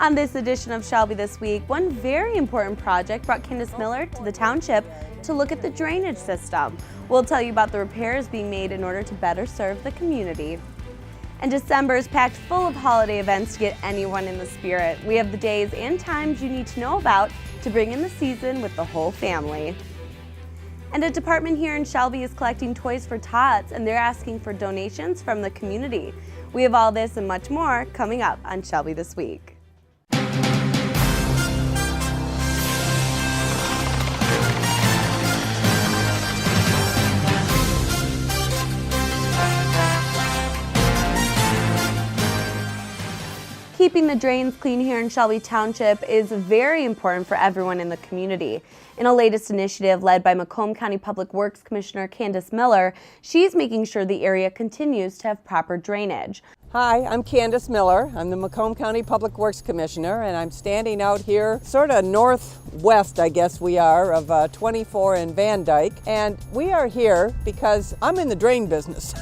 On this edition of Shelby This Week, one very important project brought Candice Miller to the Township to look at the drainage system. We'll tell you about the repairs being made in order to better serve the community. And December is packed full of holiday events to get anyone in the spirit. We have the days and times you need to know about to bring in the season with the whole family. And a department here in Shelby is collecting toys for Tots, and they're asking for donations from the community. We have all this and much more coming up on Shelby This Week. Keeping the drains clean here in Shelby Township is very important for everyone in the community. In a latest initiative led by Macomb County Public Works Commissioner Candice Miller, she's making sure the area continues to have proper drainage. Hi, I'm Candice Miller. I'm the Macomb County Public Works Commissioner, and I'm standing out here sort of northwest, I guess we are, of 24 and Van Dyke. And we are here because I'm in the drain business.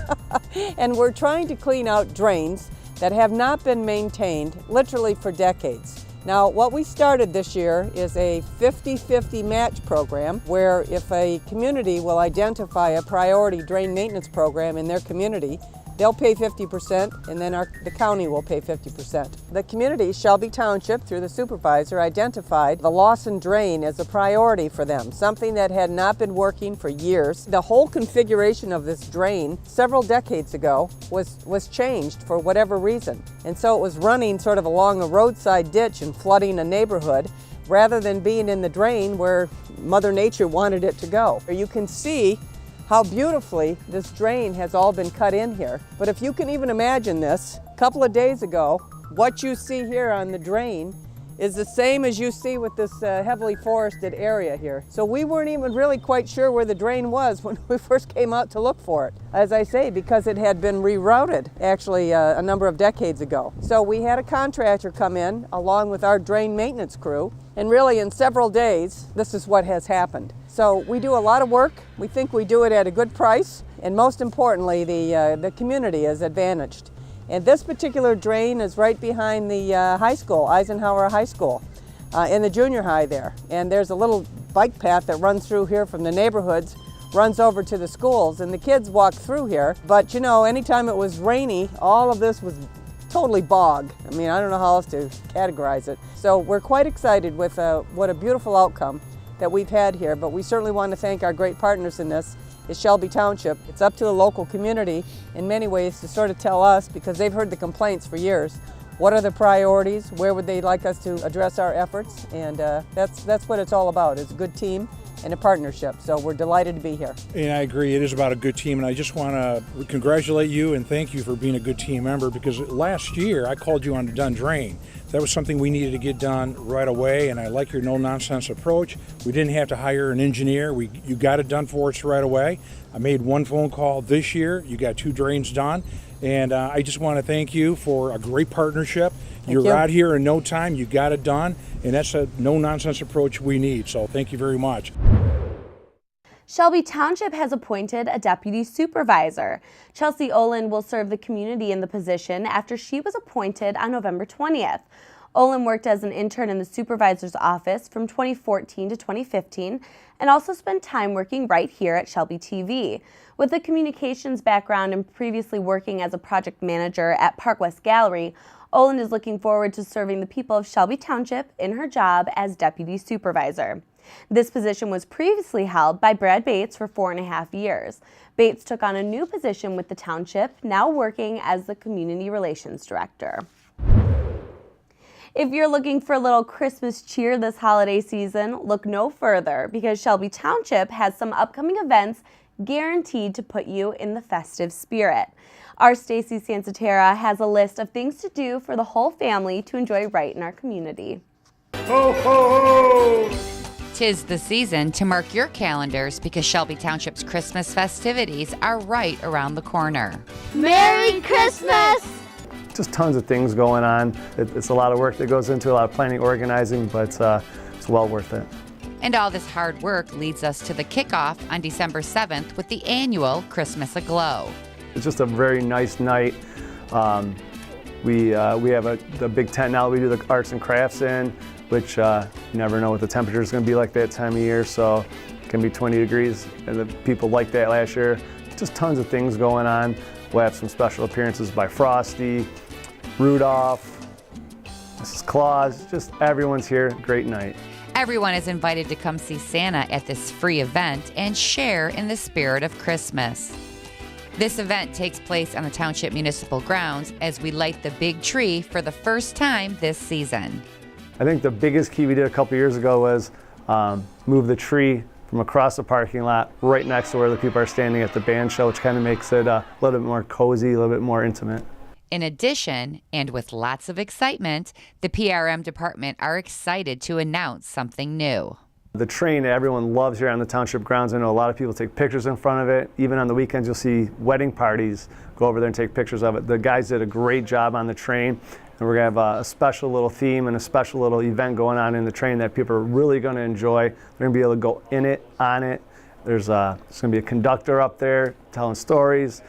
And we're trying to clean out drains that have not been maintained literally for decades. Now, what we started this year is a 50-50 match program where if a community will identify a priority drain maintenance program in their community, they'll pay 50% and then the county will pay 50%. The community, Shelby Township, through the supervisor, identified the loss and drain as a priority for them, something that had not been working for years. The whole configuration of this drain several decades ago was changed for whatever reason. And so it was running sort of along a roadside ditch and flooding a neighborhood rather than being in the drain where Mother Nature wanted it to go. You can see how beautifully this drain has all been cut in here. But if you can even imagine this, a couple of days ago, what you see here on the drain is the same as you see with this heavily forested area here. So we weren't even really quite sure where the drain was when we first came out to look for it. As I say, because it had been rerouted actually a number of decades ago. So we had a contractor come in along with our drain maintenance crew, and really in several days, this is what has happened. So we do a lot of work. We think we do it at a good price, and most importantly, the community is advantaged. And this particular drain is right behind the high school, Eisenhower High School, in the junior high there. And there's a little bike path that runs through here from the neighborhoods, runs over to the schools, and the kids walk through here. But you know, anytime it was rainy, all of this was totally bog. I mean, I don't know how else to categorize it. So we're quite excited with what a beautiful outcome that we've had here, but we certainly want to thank our great partners in this, is Shelby Township. It's up to the local community in many ways to sort of tell us, because they've heard the complaints for years, what are the priorities, where would they like us to address our efforts, and that's what it's all about. It's a good team and a partnership, so we're delighted to be here. And I agree, it is about a good team, and I just want to congratulate you and thank you for being a good team member, because last year I called you on the done drain. That was something we needed to get done right away, and I like your no-nonsense approach. We didn't have to hire an engineer. You got it done for us right away. I made one phone call this year. You got 2 drains done, and I just want to thank you for a great partnership. You're out here in no time. You got it done, and that's a no-nonsense approach we need, so thank you very much. Shelby Township has appointed a Deputy Supervisor. Chelsea Olin will serve the community in the position after she was appointed on November 20th. Olin worked as an intern in the supervisor's office from 2014 to 2015 and also spent time working right here at ShelbyTV. With a communications background and previously working as a project manager at Park West Gallery, Olin is looking forward to serving the people of Shelby Township in her job as Deputy Supervisor. This position was previously held by Brad Bates for 4.5 years. Bates took on a new position with the Township, now working as the Community Relations Director. If you're looking for a little Christmas cheer this holiday season, look no further, because Shelby Township has some upcoming events guaranteed to put you in the festive spirit. Our Stacy Sansatera has a list of things to do for the whole family to enjoy right in our community. Ho, ho, ho! 'Tis the season to mark your calendars, because Shelby Township's Christmas festivities are right around the corner. Merry Christmas! Just tons of things going on. It's a lot of work that goes into a lot of planning, organizing, but it's well worth it. And all this hard work leads us to the kickoff on December 7th with the annual Christmas Aglow. It's just a very nice night. We have the big tent now that we do the arts and crafts in, which you never know what the temperature is going to be like that time of year, so it can be 20 degrees, and the people liked that last year. Just tons of things going on. We'll have some special appearances by Frosty, Rudolph, Mrs. Claus, just everyone's here. Great night. Everyone is invited to come see Santa at this free event and share in the spirit of Christmas. This event takes place on the Township Municipal Grounds as we light the big tree for the first time this season. I think the biggest key we did a couple years ago was move the tree from across the parking lot right next to where the people are standing at the band show, which kind of makes it a little bit more cozy, a little bit more intimate. In addition, and with lots of excitement, the PRM department are excited to announce something new. The train that everyone loves here on the Township grounds, I know a lot of people take pictures in front of it. Even on the weekends, you'll see wedding parties go over there and take pictures of it. The guys did a great job on the train, and we're going to have a special little theme and a special little event going on in the train that people are really going to enjoy. They're going to be able to go in it, on it. There's going to be a conductor up there telling stories.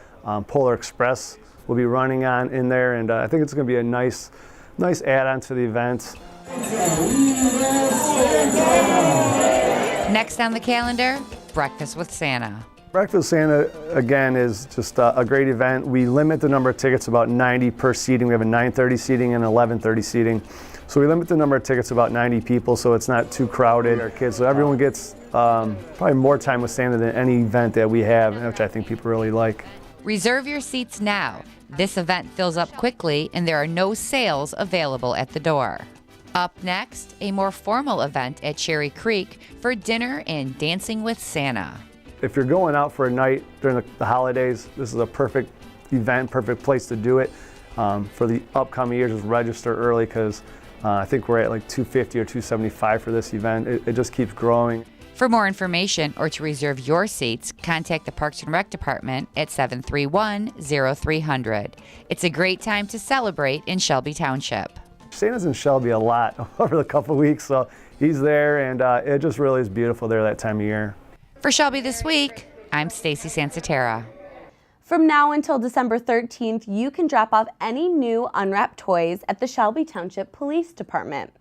Polar Express will be running on in there, and I think it's going to be a nice add-on to the event. Next on the calendar, Breakfast with Santa. Breakfast with Santa, again, is just a great event. We limit the number of tickets about 90 per seating. We have a 9:30 seating and 11:30 seating. So we limit the number of tickets to about 90 people so it's not too crowded. Our kids, so everyone gets probably more time with Santa than any event that we have, which I think people really like. Reserve your seats now. This event fills up quickly and there are no sales available at the door. Up next, a more formal event at Cherry Creek for dinner and dancing with Santa. If you're going out for a night during the holidays, this is a perfect event, perfect place to do it. For the upcoming years, just register early because I think we're at like $250 or $275 for this event. It just keeps growing. For more information or to reserve your seats, contact the Parks and Rec Department at 731-0300. It's a great time to celebrate in Shelby Township. Santa's in Shelby a lot over the couple weeks, so he's there, and it just really is beautiful there that time of year. For Shelby This Week, I'm Stacy Sansatera. From now until December 13th, you can drop off any new unwrapped toys at the Shelby Township Police Department.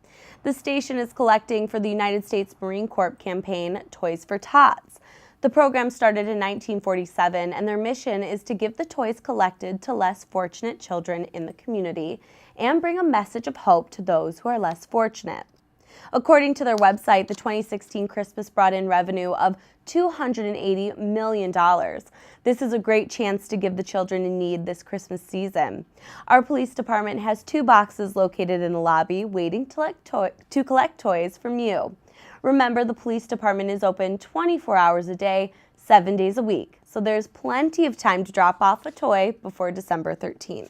The station is collecting for the United States Marine Corps campaign, Toys for Tots. The program started in 1947, and their mission is to give the toys collected to less fortunate children in the community and bring a message of hope to those who are less fortunate. According to their website, the 2016 Christmas brought in revenue of $280 million. This is a great chance to give the children in need this Christmas season. Our police department has 2 boxes located in the lobby waiting to collect toys from you. Remember, the police department is open 24 hours a day, 7 days a week, so there's plenty of time to drop off a toy before December 13th.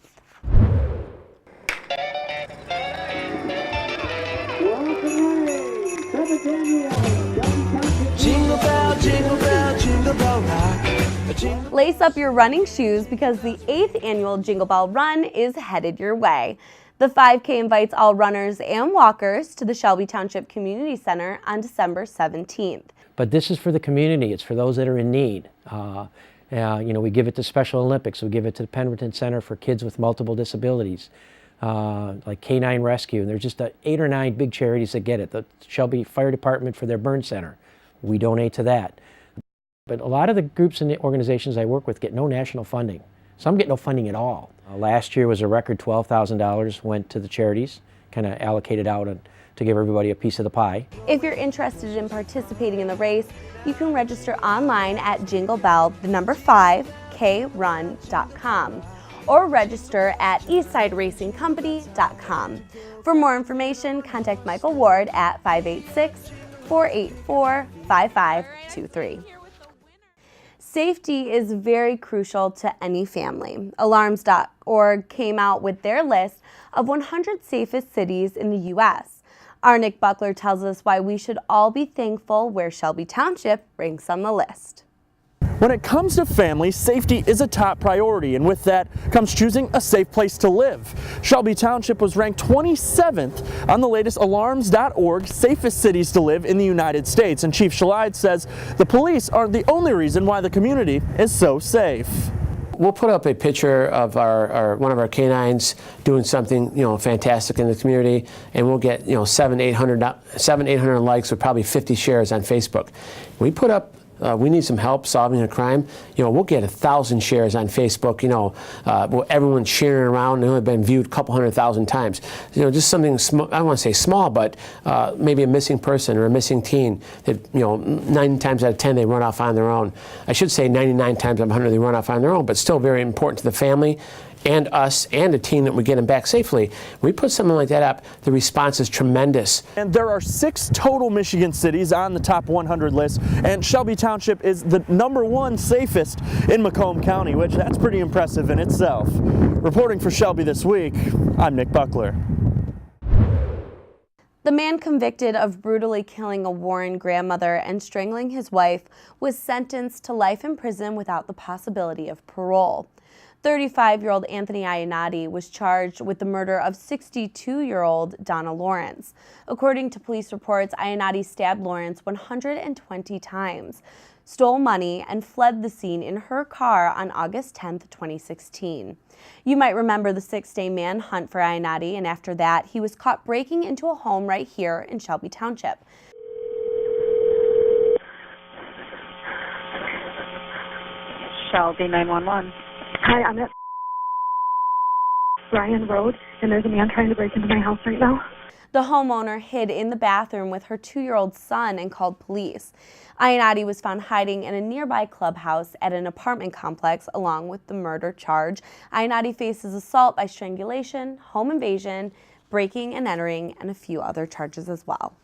Jingle bell, jingle bell, jingle bell rock. Lace up your running shoes because the 8th annual Jingle Bell Run is headed your way. The 5K invites all runners and walkers to the Shelby Township Community Center on December 17th. But this is for the community. It's for those that are in need. We give it to Special Olympics. We give it to the Pemberton Center for kids with multiple disabilities, like Canine Rescue. And there's just 8 or 9 big charities that get it. The Shelby Fire Department for their burn center. We donate to that. But a lot of the groups and the organizations I work with get no national funding. Some get no funding at all. Last year was a record $12,000 went to the charities, kind of allocated out to give everybody a piece of the pie. If you're interested in participating in the race, you can register online at jinglebell5krun.com or register at eastsideracingcompany.com. For more information, contact Michael Ward at 586-484-5523. Safety is very crucial to any family. Alarms.org came out with their list of 100 safest cities in the U.S. Our Nick Buckler tells us why we should all be thankful where Shelby Township ranks on the list. When it comes to family, safety is a top priority, and with that comes choosing a safe place to live. Shelby Township was ranked 27th on the latest Alarms.org safest cities to live in the United States, and Chief Shalide says the police aren't the only reason why the community is so safe. we'll put up a picture of one of our canines doing something, you know, fantastic in the community, and we'll get, you know, 800 likes with probably 50 shares on Facebook. We put up, we need some help solving a crime, you know, we'll get 1,000 shares on Facebook, you know, everyone's sharing around, and only been viewed a couple 100,000 times. You know, just something, I don't want to say small, but maybe a missing person or a missing teen that, you know, 9 times out of 10 they run off on their own. I should say 99 times out of 100 they run off on their own, but still very important to the family and us and the team that we get them back safely. We put something like that up, the response is tremendous. And there are 6 total Michigan cities on the top 100 list, and Shelby Township is the #1 safest in Macomb County, which that's pretty impressive in itself. Reporting for Shelby This Week, I'm Nick Buckler. The man convicted of brutally killing a Warren grandmother and strangling his wife was sentenced to life in prison without the possibility of parole. 35-year-old Anthony Iannotti was charged with the murder of 62-year-old Donna Lawrence. According to police reports, Iannotti stabbed Lawrence 120 times, stole money, and fled the scene in her car on August 10, 2016. You might remember the 6-day manhunt for Iannotti, and after that, he was caught breaking into a home right here in Shelby Township. Shelby 911. Hi, I'm at Ryan Road, and there's a man trying to break into my house right now. The homeowner hid in the bathroom with her 2-year-old son and called police. Iannotti was found hiding in a nearby clubhouse at an apartment complex along with the murder charge. Iannotti faces assault by strangulation, home invasion, breaking and entering, and a few other charges as well.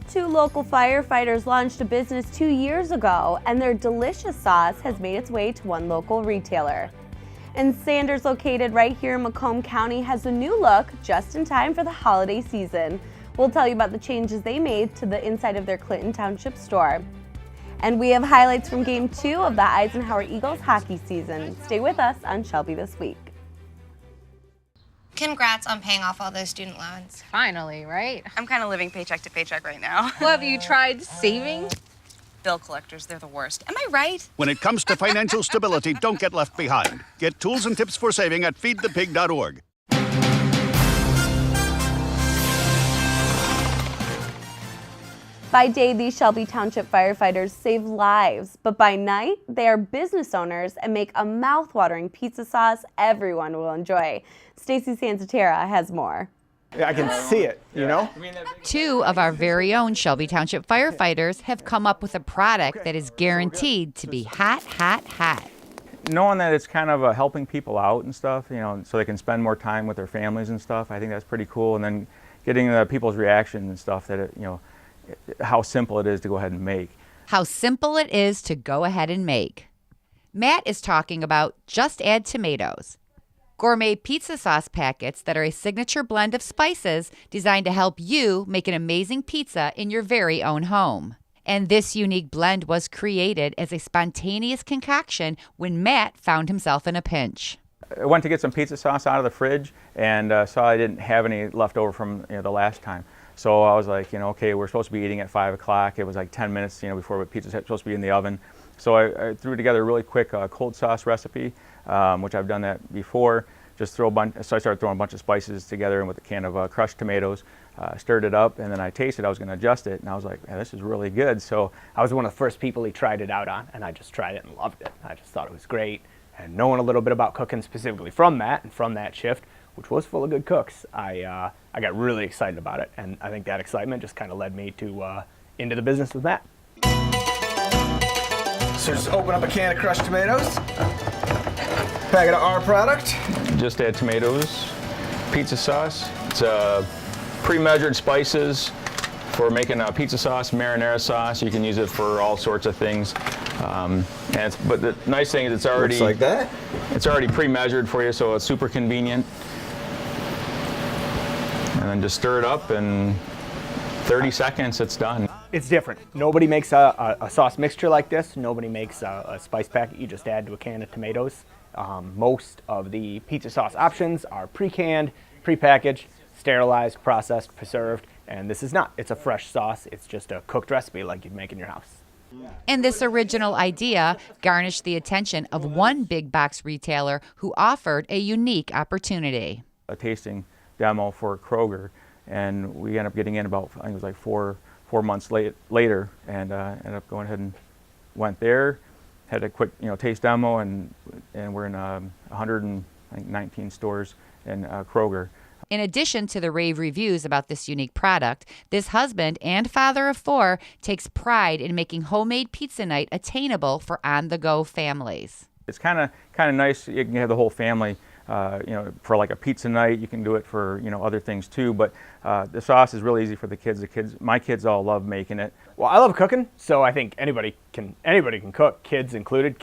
2 local firefighters launched a business 2 years ago, and their delicious sauce has made its way to one local retailer. And Sanders, located right here in Macomb County, has a new look just in time for the holiday season. We'll tell you about the changes they made to the inside of their Clinton Township store. And we have highlights from Game 2 of the Eisenhower Eagles hockey season. Stay with us on Shelby This Week. Congrats on paying off all those student loans. Finally, right? I'm kind of living paycheck to paycheck right now. Well, have you tried saving? Bill collectors, they're the worst. Am I right? When it comes to financial stability, don't get left behind. Get tools and tips for saving at feedthepig.org. By day, these Shelby Township firefighters save lives, but by night, they are business owners and make a mouth-watering pizza sauce everyone will enjoy. Stacey Sanzatera has more. I can see it, you know? 2 of our very own Shelby Township firefighters have come up with a product that is guaranteed to be hot, hot, hot. Knowing that it's kind of helping people out and stuff, you know, so they can spend more time with their families and stuff, I think that's pretty cool. And then getting the people's reaction and stuff that, you know, how simple it is to go ahead and make. How simple it is to go ahead and make. Matt is talking about Just Add Tomatoes. Gourmet pizza sauce packets that are a signature blend of spices designed to help you make an amazing pizza in your very own home. And this unique blend was created as a spontaneous concoction when Matt found himself in a pinch. I went to get some pizza sauce out of the fridge and saw I didn't have any left over from the last time. So I was like, okay, we're supposed to be eating at 5 o'clock. It was like 10 minutes, before pizza's supposed to be in the oven. So I threw together a really quick cold sauce recipe, which I've done that before. Just so I started throwing a bunch of spices together with a can of crushed tomatoes, stirred it up, and then I tasted. I was going to adjust it, and I was like, man, this is really good. So I was one of the first people he tried it out on, and I just tried it and loved it. I just thought it was great. And knowing a little bit about cooking specifically from Matt and from that shift, which was full of good cooks, I got really excited about it, and I think that excitement just kind of led me to into the business with Matt. So just open up a can of crushed tomatoes, packet of our product. Just Add Tomatoes, pizza sauce. It's pre-measured spices for making a pizza sauce, marinara sauce. You can use it for all sorts of things. But the nice thing is it's already looks like that. It's already pre-measured for you, so it's super convenient. And then just stir it up, and 30 seconds, it's done. It's different. Nobody makes a sauce mixture like this. Nobody makes a spice packet you just add to a can of tomatoes. Most of the pizza sauce options are pre-canned, pre-packaged, sterilized, processed, preserved, and this is not. It's a fresh sauce. It's just a cooked recipe like you'd make in your house. And this original idea garnished the attention of one big box retailer who offered a unique opportunity. A tasting demo for Kroger, and we ended up getting in about, I think it was like four months later, and ended up going ahead and went there, had a quick taste demo, and we're in 119 stores in Kroger. In addition to the rave reviews about this unique product, this husband and father of 4 takes pride in making homemade pizza night attainable for on-the-go families. It's kind of nice. You can have the whole family, for like a pizza night. You can do it for other things too. But the sauce is really easy for the kids. My kids all love making it. Well, I love cooking, so I think anybody can cook, kids included.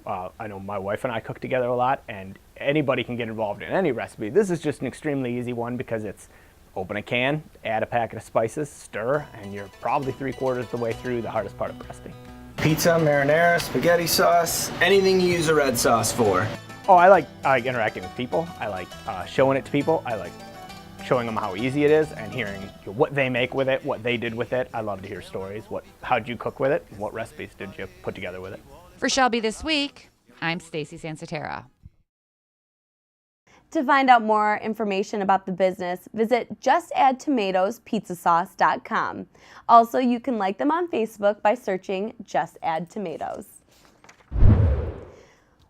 I know my wife and I cook together a lot, and anybody can get involved in any recipe. This is just an extremely easy one because it's open a can, add a packet of spices, stir, and you're probably 3/4 of the way through the hardest part of the recipe. Pizza, marinara, spaghetti sauce, anything you use a red sauce for. Oh, I like interacting with people. I like showing it to people. I like showing them how easy it is and hearing what they make with it, what they did with it. I love to hear stories. How'd you cook with it? What recipes did you put together with it? For Shelby This Week, I'm Stacy Sansatera. To find out more information about the business, visit justaddtomatoespizza.com. Also, you can like them on Facebook by searching Just Add Tomatoes.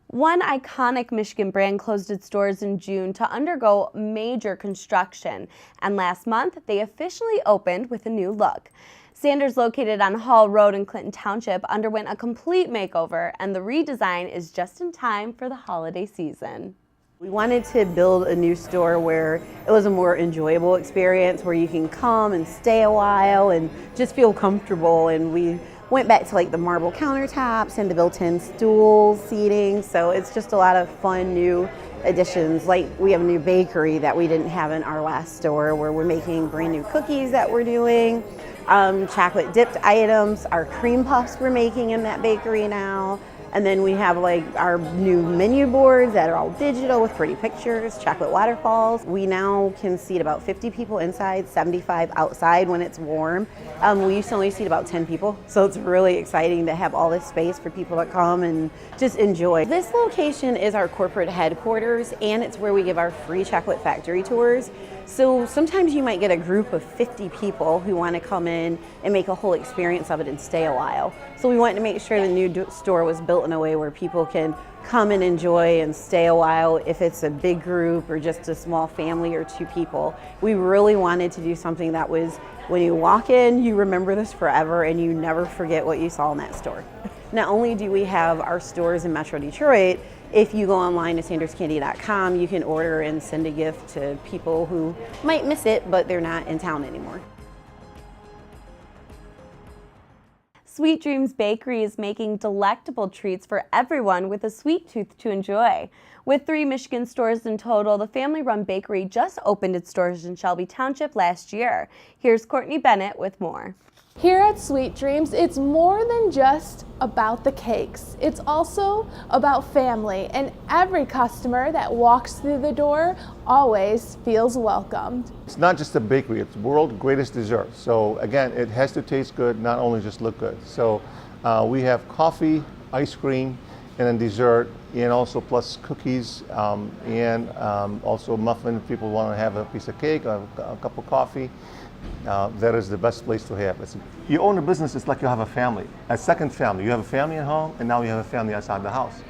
One iconic Michigan brand closed its doors in June to undergo major construction, and last month they officially opened with a new look. Sanders, located on Hall Road in Clinton Township, underwent a complete makeover, and the redesign is just in time for the holiday season. We wanted to build a new store where it was a more enjoyable experience, where you can come and stay a while and just feel comfortable. And we went back to like the marble countertops and the built-in stools, seating. So it's just a lot of fun new additions. Like we have a new bakery that we didn't have in our last store, where we're making brand new cookies that we're doing, chocolate dipped items, our cream puffs we're making in that bakery now. And then we have like our new menu boards that are all digital with pretty pictures, chocolate waterfalls. We now can seat about 50 people inside, 75 outside when it's warm. We used to only seat about 10 people, so it's really exciting to have all this space for people to come and just enjoy. This location is our corporate headquarters, and it's where we give our free chocolate factory tours. So sometimes you might get a group of 50 people who want to come in and make a whole experience of it and stay a while. So we wanted to make sure the new store was built in a way where people can come and enjoy and stay a while if it's a big group or just a small family or 2 people. We really wanted to do something that was, when you walk in, you remember this forever and you never forget what you saw in that store. Not only do we have our stores in Metro Detroit, if you go online to sanderscandy.com, you can order and send a gift to people who might miss it, but they're not in town anymore. Sweet Dreams Bakery is making delectable treats for everyone with a sweet tooth to enjoy. With 3 Michigan stores in total, the family-run bakery just opened its doors in Shelby Township last year. Here's Courtney Bennett with more. Here at Sweet Dreams, it's more than just about the cakes. It's also about family, and every customer that walks through the door always feels welcomed. It's not just a bakery, it's world's greatest dessert. So again, it has to taste good, not only just look good. So we have coffee, ice cream, and then dessert, and also plus cookies, and also muffin if people want to have a piece of cake, a cup of coffee. That is the best place to have. You own a business, it's like you have a family, a second family. You have a family at home, and now you have a family outside the house.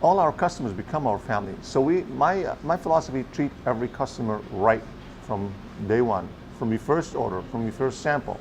All our customers become our family. So my philosophy, treat every customer right from day one, from your first order, from your first sample.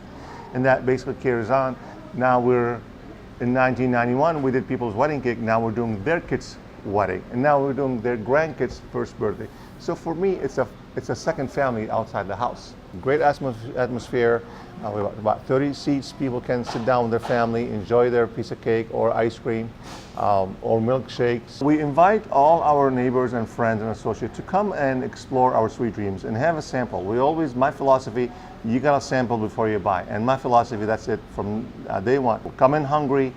And that basically carries on. Now in 1991, we did people's wedding cake. Now we're doing their kids' wedding. And now we're doing their grandkids' first birthday. So for me, it's a second family outside the house. Great atmosphere. We have about 30 seats. People can sit down with their family, enjoy their piece of cake or ice cream or milkshakes. We invite all our neighbors and friends and associates to come and explore our Sweet Dreams and have a sample. My philosophy, you gotta sample before you buy. And my philosophy, that's it from day one. Come in hungry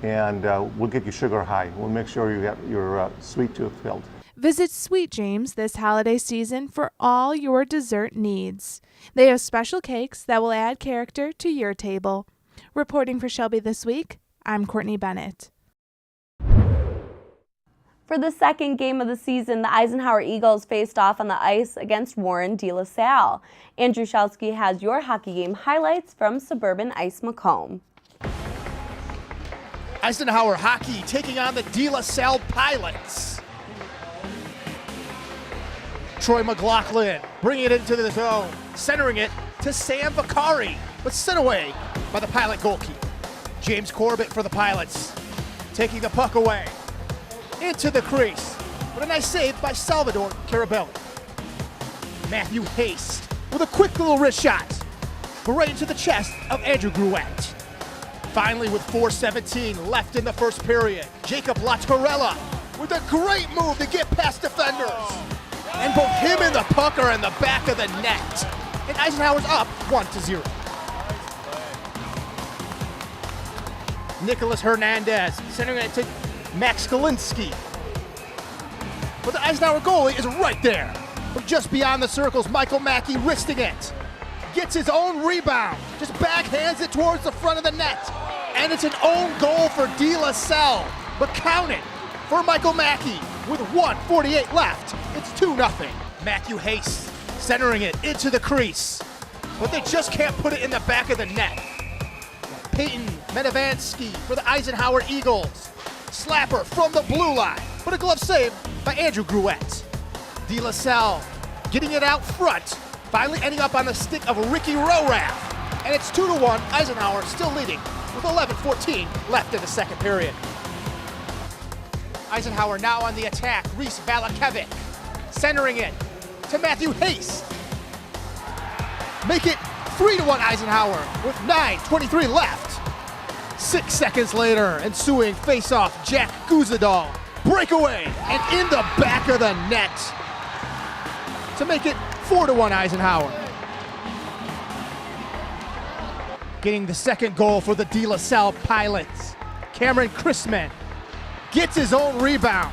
and we'll get you sugar high. We'll make sure you get your sweet tooth filled. Visit Sweet Dreams this holiday season for all your dessert needs. They have special cakes that will add character to your table. Reporting for Shelby This Week, I'm Courtney Bennett. For the second game of the season, the Eisenhower Eagles faced off on the ice against Warren De La Salle. Andrew Shelsky has your hockey game highlights from Suburban Ice Macomb. Eisenhower hockey taking on the De La Salle Pilots. Troy McLaughlin bringing it into the zone, centering it to Sam Vicari, but sent away by the Pilot goalkeeper. James Corbett for the Pilots, taking the puck away into the crease, but a nice save by Salvador Carabelli. Matthew Haste with a quick little wrist shot, but right into the chest of Andrew Gruette. Finally, with 4:17 left in the first period, Jacob Latorella with a great move to get past defenders. And both him and the puck are in the back of the net. And Eisenhower's up 1-0. Nicholas Hernandez centering it to Max Galinsky. But the Eisenhower goalie is right there. From just beyond the circles, Michael Mackey wristing it. Gets his own rebound, just backhands it towards the front of the net. And it's an own goal for De La Salle. But count it for Michael Mackey with 1:48 left. It's 2-0. Matthew Haste centering it into the crease. But they just can't put it in the back of the net. Peyton Medavansky for the Eisenhower Eagles. Slapper from the blue line, but a glove save by Andrew Gruette. De La Salle getting it out front, finally ending up on the stick of Ricky Rorath. And it's 2-1, Eisenhower still leading with 11:14 left in the second period. Eisenhower now on the attack, Reese Valakevic centering it to Matthew Haste. Make it 3-1 Eisenhower with 9:23 left. 6 seconds later, ensuing face-off, Jack Guzadal. Breakaway, and in the back of the net to make it 4-1 Eisenhower. Getting the second goal for the De La Salle Pilots. Cameron Chrisman gets his own rebound.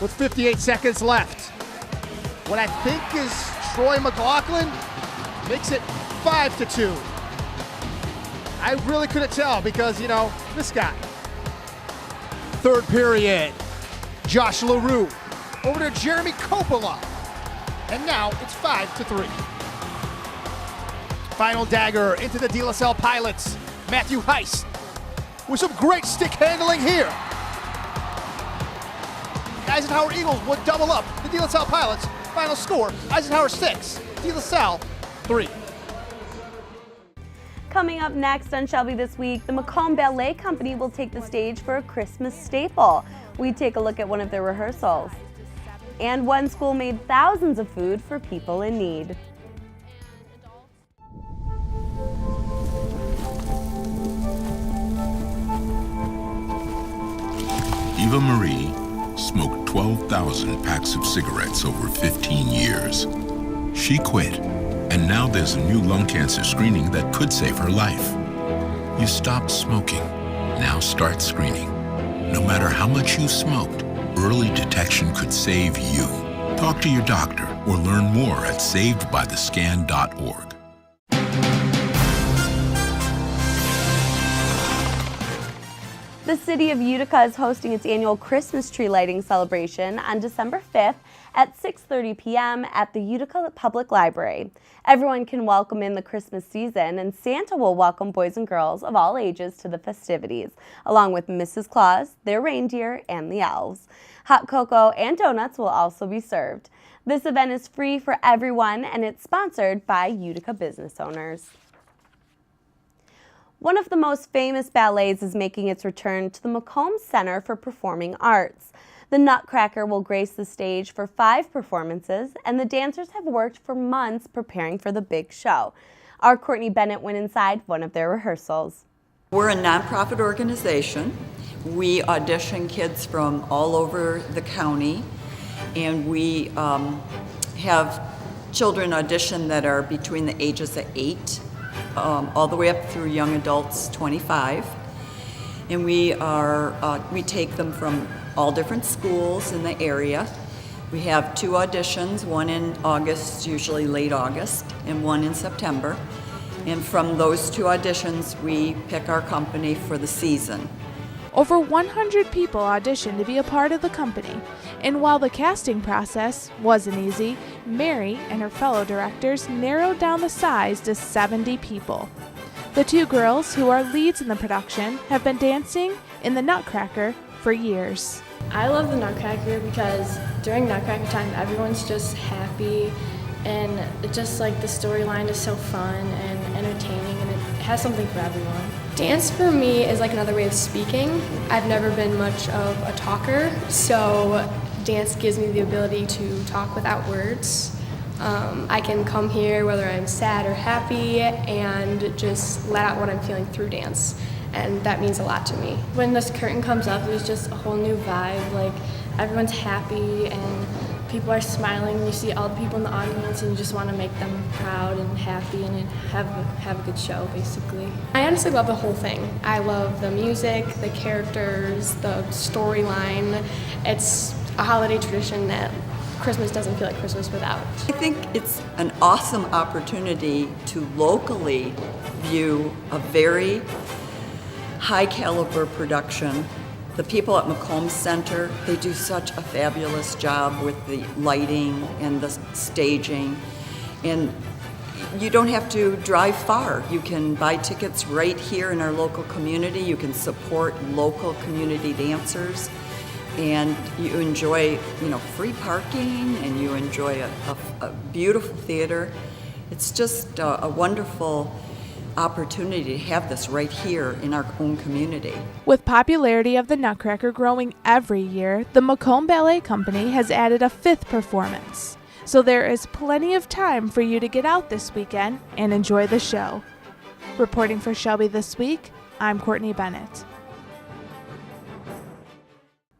With 58 seconds left. What I think is Troy McLaughlin makes it 5-2. I really couldn't tell because, this guy. Third period, Josh LaRue over to Jeremy Coppola. And now it's 5-3. Final dagger into the De La Salle Pilots. Matthew Heist with some great stick handling here. The Eisenhower Eagles would double up the De La Salle Pilots. Final score, Eisenhower 6, De La Salle 3. Coming up next on Shelby This Week, the Macomb Ballet Company will take the stage for a Christmas staple. We take a look at one of their rehearsals. And one school made thousands of food for people in need. Eva Marie smoked 12,000 packs of cigarettes over 15 years. She quit. And now there's a new lung cancer screening that could save her life. You stopped smoking. Now start screening. No matter how much you smoked, early detection could save you. Talk to your doctor or learn more at savedbythescan.org. The city of Utica is hosting its annual Christmas tree lighting celebration on December 5th at 6:30 p.m. at the Utica Public Library. Everyone can welcome in the Christmas season, and Santa will welcome boys and girls of all ages to the festivities, along with Mrs. Claus, their reindeer, and the elves. Hot cocoa and donuts will also be served. This event is free for everyone, and it's sponsored by Utica business owners. One of the most famous ballets is making its return to the Macomb Center for Performing Arts. The Nutcracker will grace the stage for 5 performances, and the dancers have worked for months preparing for the big show. Our Courtney Bennett went inside one of their rehearsals. We're a nonprofit organization. We audition kids from all over the county, and we have children audition that are between the ages of 8 all the way up through young adults 25, and we take them from all different schools in the area. We have 2 auditions, one in August, usually late August, and one in September, And from those 2 auditions, we pick our company for the season. Over 100 people auditioned to be a part of the company, and while the casting process wasn't easy, Mary and her fellow directors narrowed down the size to 70 people. The 2 girls who are leads in the production have been dancing in the Nutcracker for years. I love the Nutcracker because during Nutcracker time, everyone's just happy, and it just like the storyline is so fun and entertaining, and it has something for everyone. Dance for me is like another way of speaking. I've never been much of a talker, so dance gives me the ability to talk without words. I can come here whether I'm sad or happy and just let out what I'm feeling through dance, and that means a lot to me. When this curtain comes up, there's just a whole new vibe. Like, everyone's happy and people are smiling. You see all the people in the audience and you just want to make them proud and happy and have a good show, basically. I honestly love the whole thing. I love the music, the characters, the storyline. It's a holiday tradition that Christmas doesn't feel like Christmas without. I think it's an awesome opportunity to locally view a very high caliber production. The people at Macomb Center, they do such a fabulous job with the lighting and the staging. And you don't have to drive far. You can buy tickets right here in our local community. You can support local community dancers. And you enjoy, free parking, and you enjoy a beautiful theater. It's just a wonderful opportunity to have this right here in our own community. With popularity of the Nutcracker growing every year, the Macomb Ballet Company has added a 5th performance. So there is plenty of time for you to get out this weekend and enjoy the show. Reporting for Shelby This Week, I'm Courtney Bennett.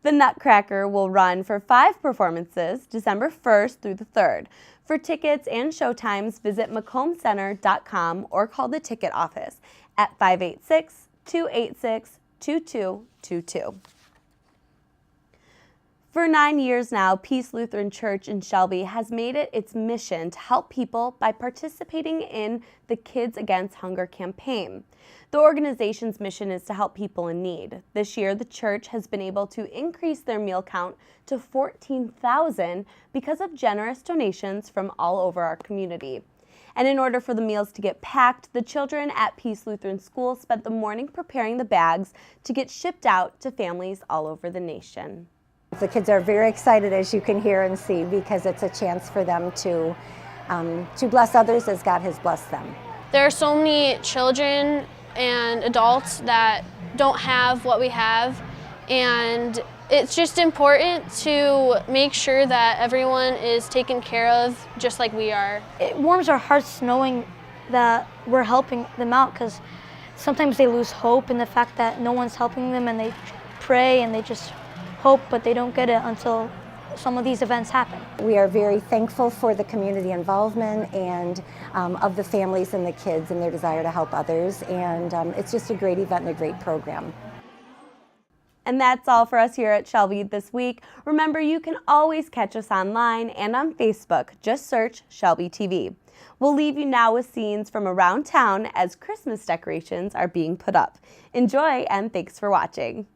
The Nutcracker will run for 5 performances, December 1st through the 3rd. For tickets and showtimes, visit macombcenter.com or call the ticket office at 586-286-2222. For 9 years now, Peace Lutheran Church in Shelby has made it its mission to help people by participating in the Kids Against Hunger campaign. The organization's mission is to help people in need. This year, the church has been able to increase their meal count to 14,000 because of generous donations from all over our community. And in order for the meals to get packed, the children at Peace Lutheran School spent the morning preparing the bags to get shipped out to families all over the nation. The kids are very excited, as you can hear and see, because it's a chance for them to bless others as God has blessed them. There are so many children and adults that don't have what we have, and it's just important to make sure that everyone is taken care of just like we are. It warms our hearts knowing that we're helping them out, because sometimes they lose hope in the fact that no one's helping them, and they pray and they just hope, but they don't get it until some of these events happen. We are very thankful for the community involvement and of the families and the kids and their desire to help others, and it's just a great event and a great program. And that's all for us here at Shelby This Week. Remember, you can always catch us online and on Facebook. Just search ShelbyTV. We'll leave you now with scenes from around town as Christmas decorations are being put up. Enjoy, and thanks for watching.